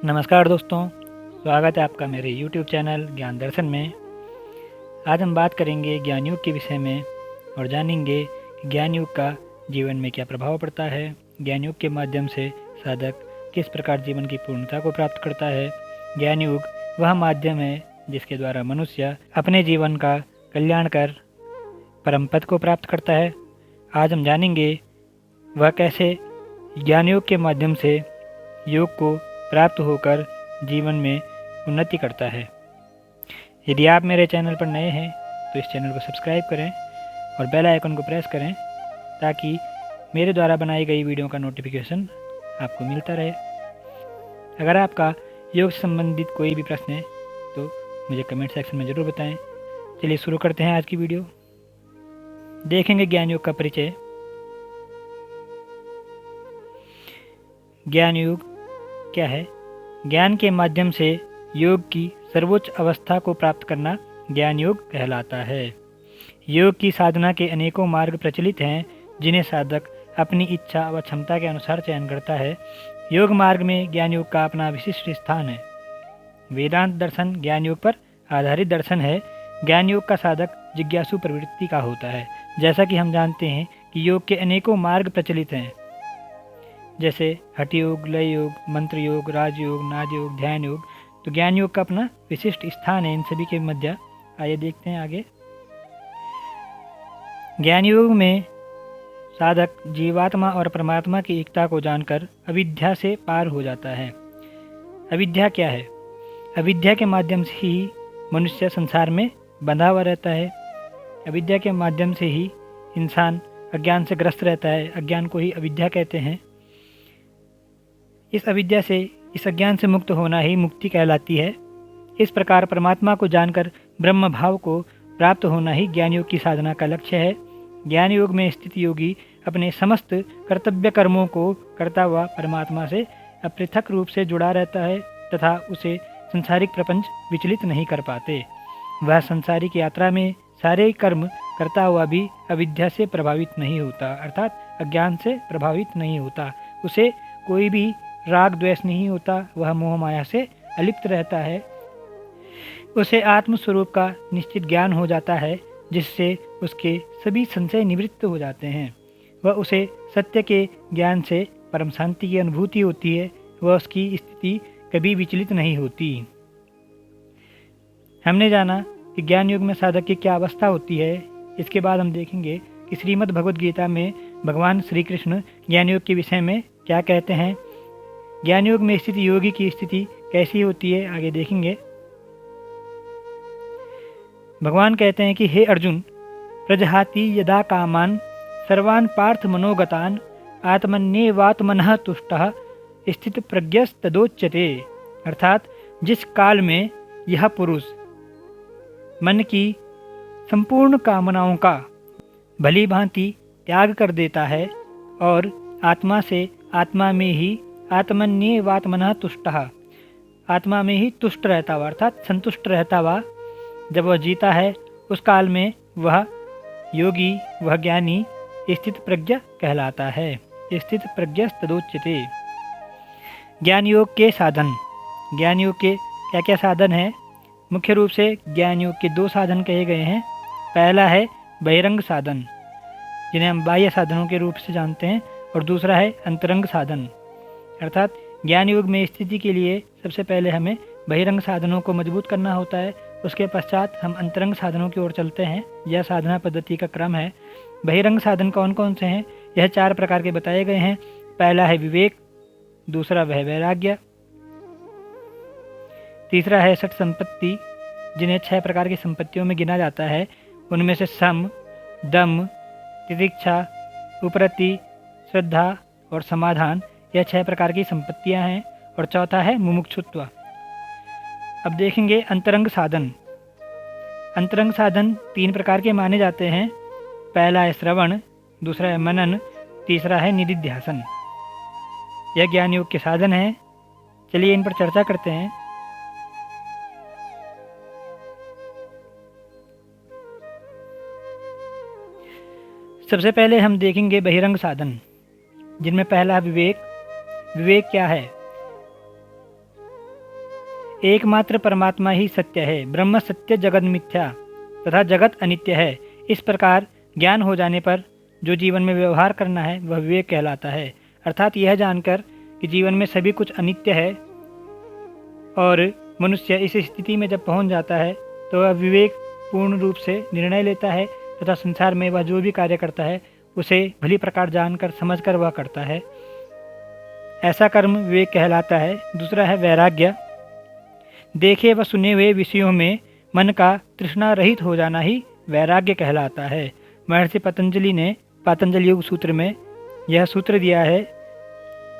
नमस्कार दोस्तों, स्वागत है आपका मेरे YouTube चैनल ज्ञान दर्शन में। आज हम बात करेंगे ज्ञान योग के विषय में और जानेंगे कि ज्ञान योग का जीवन में क्या प्रभाव पड़ता है। ज्ञान योग के माध्यम से साधक किस प्रकार जीवन की पूर्णता को प्राप्त करता है। ज्ञान योग वह माध्यम है जिसके द्वारा मनुष्य अपने जीवन का कल्याण कर परम पद को प्राप्त करता है। आज हम जानेंगे वह कैसे ज्ञान योग के माध्यम से योग को प्राप्त होकर जीवन में उन्नति करता है। यदि आप मेरे चैनल पर नए हैं तो इस चैनल को सब्सक्राइब करें और बेल आइकन को प्रेस करें ताकि मेरे द्वारा बनाई गई वीडियो का नोटिफिकेशन आपको मिलता रहे। अगर आपका योग से संबंधित कोई भी प्रश्न है तो मुझे कमेंट सेक्शन में ज़रूर बताएं। चलिए शुरू करते हैं आज की वीडियो। देखेंगे ज्ञान योग का परिचय। ज्ञान योग क्या है? ज्ञान के माध्यम से योग की सर्वोच्च अवस्था को प्राप्त करना ज्ञान योग कहलाता है। योग की साधना के अनेकों मार्ग प्रचलित हैं जिन्हें साधक अपनी इच्छा व क्षमता के अनुसार चयन करता है। योग मार्ग में ज्ञान योग का अपना विशिष्ट स्थान है। वेदांत दर्शन ज्ञान योग पर आधारित दर्शन है। ज्ञान योग का साधक जिज्ञासु प्रवृत्ति का होता है। जैसा कि हम जानते हैं कि योग के अनेकों मार्ग प्रचलित हैं, जैसे हठ योग, लय योग, मंत्र योग, राजयोग, नाद योग, ध्यान योग। तो ज्ञान योग का अपना विशिष्ट स्थान है इन सभी के मध्य। आइए देखते हैं आगे। ज्ञान योग में साधक जीवात्मा और परमात्मा की एकता को जानकर अविद्या से पार हो जाता है। अविद्या क्या है? अविद्या के माध्यम से ही मनुष्य संसार में बंधा हुआ रहता है। अविद्या के माध्यम से ही इंसान अज्ञान से ग्रस्त रहता है। अज्ञान को ही अविद्या कहते हैं। इस अविद्या से, इस अज्ञान से मुक्त होना ही मुक्ति कहलाती है। इस प्रकार परमात्मा को जानकर ब्रह्म भाव को प्राप्त होना ही ज्ञान योग की साधना का लक्ष्य है। ज्ञान योग में स्थित योगी अपने समस्त कर्तव्य कर्मों को करता हुआ परमात्मा से अपृथक रूप से जुड़ा रहता है तथा उसे संसारिक प्रपंच विचलित नहीं कर पाते। वह संसारिक यात्रा में सारे कर्म करता हुआ भी अविद्या से प्रभावित नहीं होता, अर्थात अज्ञान से प्रभावित नहीं होता। उसे कोई भी राग द्वेष नहीं होता। वह मोह माया से अलिप्त रहता है। उसे आत्म स्वरूप का निश्चित ज्ञान हो जाता है जिससे उसके सभी संशय निवृत्त हो जाते हैं। वह उसे सत्य के ज्ञान से परम शांति की अनुभूति होती है। वह उसकी स्थिति कभी विचलित नहीं होती। हमने जाना कि ज्ञान योग में साधक की क्या अवस्था होती है। इसके बाद हम देखेंगे कि श्रीमद् भगवद गीता में भगवान श्री कृष्ण ज्ञान योग के विषय में क्या कहते हैं। ज्ञान योग में स्थित योगी की स्थिति कैसी होती है, आगे देखेंगे। भगवान कहते हैं कि हे अर्जुन, प्रजहाति यदा कामान सर्वान् पार्थ मनोगतान आत्मन्येवात्मनः तुष्टः स्थित प्रज्ञस्तदोच्यते। अर्थात जिस काल में यह पुरुष मन की संपूर्ण कामनाओं का भली भांति त्याग कर देता है और आत्मा से आत्मा में ही आत्मन्येवात्मनः तुष्टः, आत्मा में ही तुष्ट रहता हुआ अर्थात संतुष्ट रहता हुआ जब वह जीता है, उस काल में वह योगी, वह ज्ञानी स्थित प्रज्ञ कहलाता है। स्थित प्रज्ञस्तदोच्यते। ज्ञान योग के साधन। ज्ञान योग के क्या क्या साधन हैं? मुख्य रूप से ज्ञान योग के दो साधन कहे गए हैं। पहला है बहिरंग साधन, जिन्हें हम बाह्य साधनों के रूप से जानते हैं, और दूसरा है अंतरंग साधन। अर्थात ज्ञान योग में स्थिति के लिए सबसे पहले हमें बहिरंग साधनों को मजबूत करना होता है। उसके पश्चात हम अंतरंग साधनों की ओर चलते हैं। यह साधना पद्धति का क्रम है। बहिरंग साधन कौन कौन से हैं? यह 4 प्रकार के बताए गए हैं। पहला है विवेक, दूसरा वह वैराग्य, तीसरा है षट संपत्ति, जिन्हें 6 प्रकार की संपत्तियों में गिना जाता है। उनमें से सम, दम, तितिक्षा, उपरति, श्रद्धा और समाधान, यह 6 प्रकार की संपत्तियां हैं। और चौथा है मुमुक्षुत्व। अब देखेंगे अंतरंग साधन। अंतरंग साधन 3 प्रकार के माने जाते हैं। पहला है श्रवण, दूसरा है मनन, तीसरा है निधिध्यासन। यह ज्ञान योग के साधन हैं। चलिए इन पर चर्चा करते हैं। सबसे पहले हम देखेंगे बहिरंग साधन, जिनमें पहला विवेक। विवेक क्या है? एकमात्र परमात्मा ही सत्य है, ब्रह्म सत्य जगत मिथ्या तथा जगत अनित्य है। इस प्रकार ज्ञान हो जाने पर जो जीवन में व्यवहार करना है वह विवेक कहलाता है। अर्थात यह जानकर कि जीवन में सभी कुछ अनित्य है और मनुष्य इस स्थिति में जब पहुंच जाता है तो वह विवेक पूर्ण रूप से निर्णय लेता है तथा संसार में वह जो भी कार्य करता है उसे भली प्रकार जानकर समझकर वह करता है। ऐसा कर्म विवेक कहलाता है। दूसरा है वैराग्य। देखे व सुने हुए विषयों में मन का तृष्णा रहित हो जाना ही वैराग्य कहलाता है। महर्षि पतंजलि ने पातंजलि योग सूत्र में यह सूत्र दिया है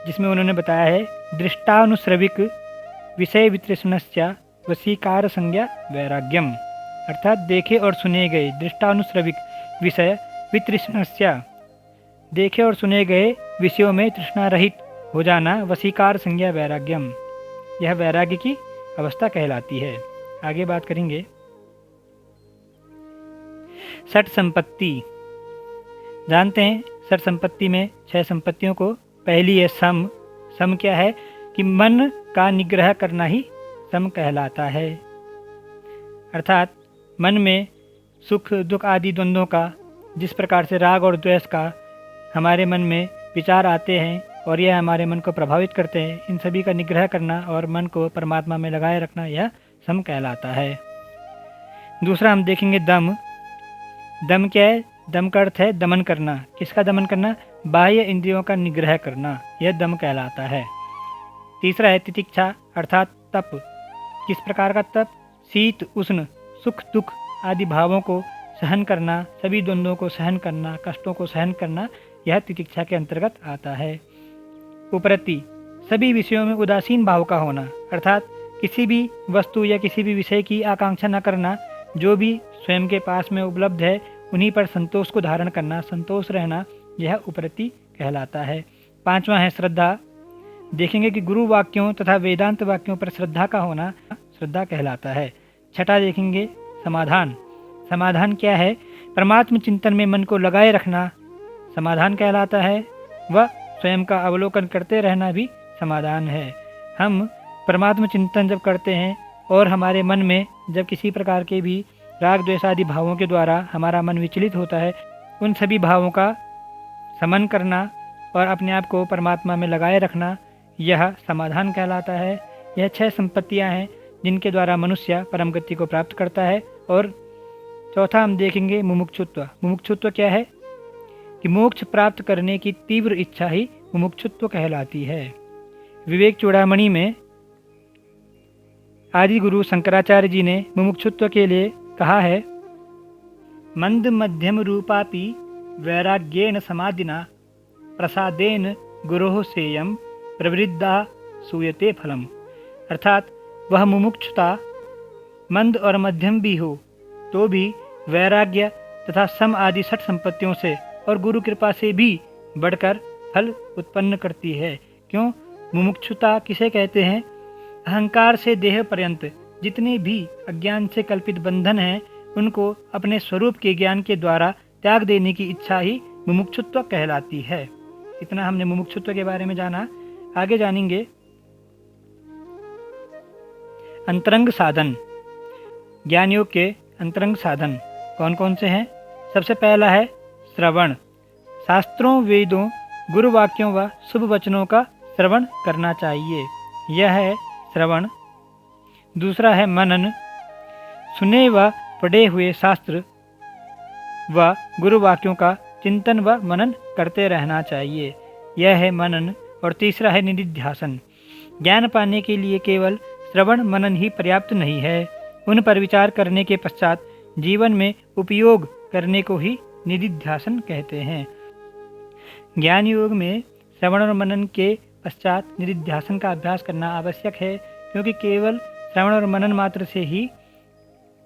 जिसमें उन्होंने बताया है, दृष्टानुश्रविक विषय वितृष्णस्य वशीकार संज्ञा वैराग्यम। अर्थात देखे और सुने गए दृष्टानुश्रविक विषय वितृष्णस्य, देखे और सुने गए विषयों में तृष्णा रहित हो जाना वशीकार संज्ञा वैराग्यम, यह वैराग्य की अवस्था कहलाती है। आगे बात करेंगे षट संपत्ति। जानते हैं षट संपत्ति में 6 संपत्तियों को। पहली है सम। सम क्या है कि मन का निग्रह करना ही सम कहलाता है। अर्थात मन में सुख दुख आदि द्वंद्वों का, जिस प्रकार से राग और द्वेष का हमारे मन में विचार आते हैं और यह हमारे मन को प्रभावित करते हैं, इन सभी का निग्रह करना और मन को परमात्मा में लगाए रखना, यह सम कहलाता है। दूसरा हम देखेंगे दम। दम क्या है? दम का अर्थ है दमन करना। किसका दमन करना? बाह्य इंद्रियों का निग्रह करना, यह दम कहलाता है। तीसरा है तितिक्षा अर्थात तप। किस प्रकार का तप? शीत उष्ण सुख दुख आदि भावों को सहन करना, सभी द्वंद्वों को सहन करना, कष्टों को सहन करना, यह तितिक्षा के अंतर्गत आता है। उपरति सभी विषयों में उदासीन भाव का होना, अर्थात किसी भी वस्तु या किसी भी विषय की आकांक्षा न करना, जो भी स्वयं के पास में उपलब्ध है उन्हीं पर संतोष को धारण करना, संतोष रहना, यह उपरति कहलाता है। 5वां है श्रद्धा। देखेंगे कि गुरु वाक्यों तथा वेदांत वाक्यों पर श्रद्धा का होना श्रद्धा कहलाता है। 6ठा देखेंगे समाधान। समाधान क्या है? परमात्म चिंतन में मन को लगाए रखना समाधान कहलाता है। वह स्वयं का अवलोकन करते रहना भी समाधान है। हम परमात्म चिंतन जब करते हैं और हमारे मन में जब किसी प्रकार के भी राग द्वेष आदि भावों के द्वारा हमारा मन विचलित होता है, उन सभी भावों का समन करना और अपने आप को परमात्मा में लगाए रखना, यह समाधान कहलाता है। यह 6 संपत्तियां हैं जिनके द्वारा मनुष्य परम गति को प्राप्त करता है। और चौथा हम देखेंगे मुमुक्षुत्व। मुमुक्षुत्व क्या है? कि मोक्ष प्राप्त करने की तीव्र इच्छा ही मुमुक्षुत्व कहलाती है। विवेक चूड़ामणि में आदि गुरु शंकराचार्य जी ने मुमुक्षुत्व के लिए कहा है, मंद मध्यम रूपापि वैराग्येन समाधिना प्रसादेन गुरोः सेयम प्रवृद्धा सूयते फलम। अर्थात वह मुमुक्षुता मंद और मध्यम भी हो तो भी वैराग्य तथा सम आदि 6 संपत्तियों से और गुरु कृपा से भी बढ़कर फल उत्पन्न करती है। क्यों? मुमुक्षुता किसे कहते हैं? अहंकार से देह पर्यंत जितने भी अज्ञान से कल्पित बंधन हैं उनको अपने स्वरूप के ज्ञान के द्वारा त्याग देने की इच्छा ही मुमुक्षुत्व कहलाती है। इतना हमने मुमुक्षुत्व के बारे में जाना। आगे जानेंगे अंतरंग साधन। ज्ञान योग के अंतरंग साधन कौन कौन से हैं? सबसे पहला है श्रवण। शास्त्रों वेदों गुरु वाक्यों व शुभ वचनों का श्रवण करना चाहिए, यह है श्रवण। दूसरा है मनन। सुने व पढ़े हुए शास्त्र व गुरु वाक्यों का चिंतन व मनन करते रहना चाहिए, यह है मनन। और तीसरा है निधिध्यासन। ज्ञान पाने के लिए केवल श्रवण मनन ही पर्याप्त नहीं है, उन पर विचार करने के पश्चात जीवन में उपयोग करने को ही निधिध्यासन कहते हैं। ज्ञान योग में श्रवण और मनन के पश्चात निधिध्यासन का अभ्यास करना आवश्यक है, क्योंकि केवल श्रवण और मनन मात्र से ही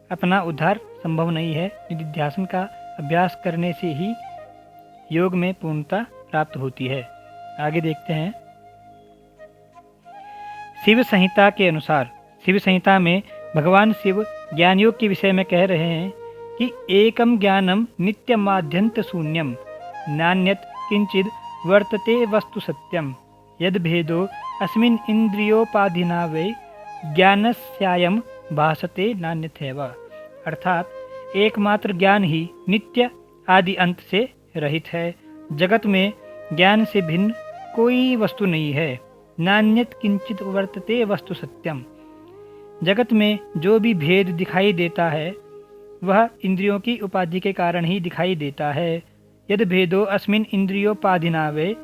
अपना उद्धार संभव नहीं है। निधिध्यासन का अभ्यास करने से ही योग में पूर्णता प्राप्त होती है। आगे देखते हैं शिव संहिता के अनुसार। शिव संहिता में भगवान शिव ज्ञान योग के विषय में कह रहे हैं कि एकम ज्ञानम नित्यमाद्यंत शून्यम नान्यत किंचिद वर्तते वस्तु सत्यम यद भेदो अस्मिन् इंद्रियोपाधिना वै ज्ञानस्यायम भासते नान्यथैव, अर्थात एकमात्र ज्ञान ही नित्य आदि अंत से रहित है। जगत में ज्ञान से भिन्न कोई वस्तु नहीं है। नान्यत किंचित वर्तते वस्तु सत्यम। जगत में जो भी भेद दिखाई देता है वह इंद्रियों की उपाधि के कारण ही दिखाई देता है। यद भेदो अस्मिन इंद्रियोपाधिना वे,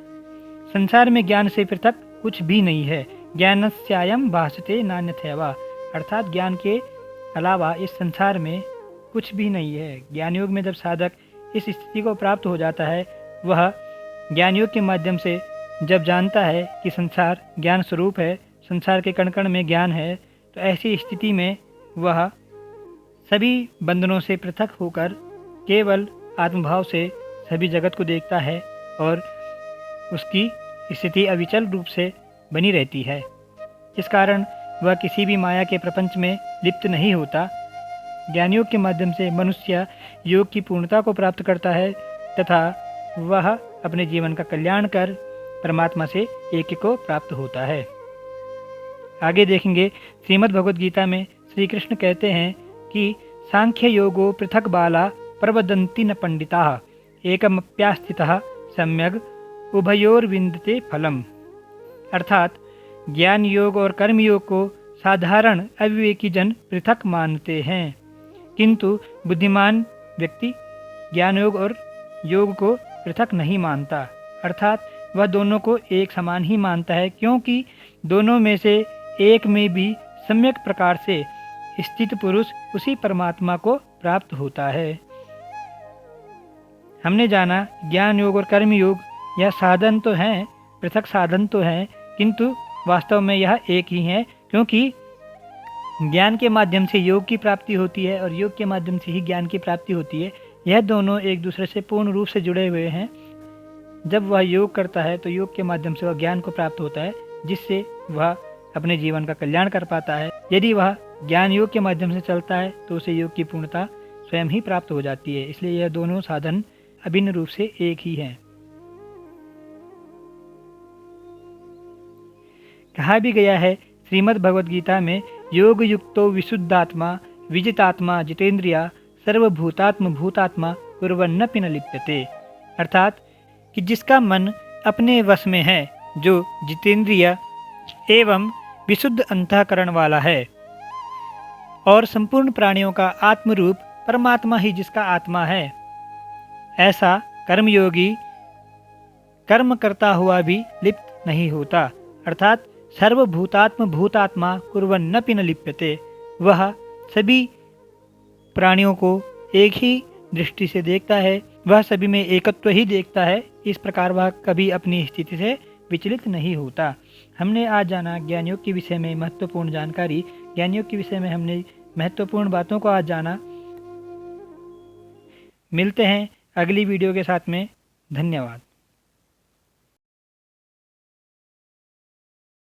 संसार में ज्ञान से पृथक कुछ भी नहीं है। ज्ञानस्यायम भासते नान्यथैव, अर्थात ज्ञान के अलावा इस संसार में कुछ भी नहीं है। ज्ञान योग में जब साधक इस स्थिति को प्राप्त हो जाता है, वह ज्ञान योग के माध्यम से जब जानता है कि संसार ज्ञान स्वरूप है, संसार के कण कण में ज्ञान है, तो ऐसी स्थिति में वह सभी बंधनों से पृथक होकर केवल आत्मभाव से सभी जगत को देखता है और उसकी स्थिति अविचल रूप से बनी रहती है। इस कारण वह किसी भी माया के प्रपंच में लिप्त नहीं होता। ज्ञान योग के माध्यम से मनुष्य योग की पूर्णता को प्राप्त करता है तथा वह अपने जीवन का कल्याण कर परमात्मा से ऐक्य को प्राप्त होता है। आगे देखेंगे, श्रीमद् भगवद गीता में श्री कृष्ण कहते हैं कि सांख्य योगो पृथक बाला प्रवदन्ति न पंडिताः एकमप्यास्थितः सम्यग् उभयोर्विन्दते फलम, अर्थात ज्ञान योग और कर्म योग को साधारण अविवेकी जन पृथक मानते हैं, किंतु बुद्धिमान व्यक्ति ज्ञान योग और योग को पृथक नहीं मानता, अर्थात वह दोनों को एक समान ही मानता है, क्योंकि दोनों में से एक में भी सम्यक प्रकार से स्थित पुरुष उसी परमात्मा को प्राप्त होता है। हमने जाना ज्ञान योग और कर्म योग यह साधन तो हैं, पृथक साधन तो हैं, किंतु वास्तव में यह एक ही है, क्योंकि ज्ञान के माध्यम से योग की प्राप्ति होती है और योग के माध्यम से ही ज्ञान की प्राप्ति होती है। यह दोनों एक दूसरे से पूर्ण रूप से जुड़े हुए हैं। जब वह योग करता है तो योग के माध्यम से वह ज्ञान को प्राप्त होता है, जिससे वह अपने जीवन का कल्याण कर पाता है। यदि वह ज्ञान योग के माध्यम से चलता है तो उसे योग की पूर्णता स्वयं ही प्राप्त हो जाती है। इसलिए यह दोनों साधन अभिन्न रूप से एक ही हैं। कहा भी गया है श्रीमद् भगवद गीता में, योग युक्तो विशुद्धात्मा विजितात्मा जितेंद्रिया सर्वभूतात्म भूतात्मा कुर्वन्नपि न लिप्यते, अर्थात कि जिसका मन अपने वश में है, जो जितेंद्रिय एवं विशुद्ध अंतःकरण वाला है और संपूर्ण प्राणियों का आत्मरूप परमात्मा ही जिसका आत्मा है, ऐसा कर्मयोगी कर्म करता हुआ भी लिप्त नहीं होता, अर्थात सर्वभूतात्म भूतात्मा कुर्वन्नपि न लिप्यते, वह सभी प्राणियों को एक ही दृष्टि से देखता है, वह सभी में एकत्व ही देखता है। इस प्रकार वह कभी अपनी स्थिति से विचलित नहीं होता। हमने आज जाना ज्ञान योग के विषय में महत्वपूर्ण जानकारी। ज्ञान योग के विषय में हमने महत्वपूर्ण बातों को आज जाना। मिलते हैं अगली वीडियो के साथ में। धन्यवाद।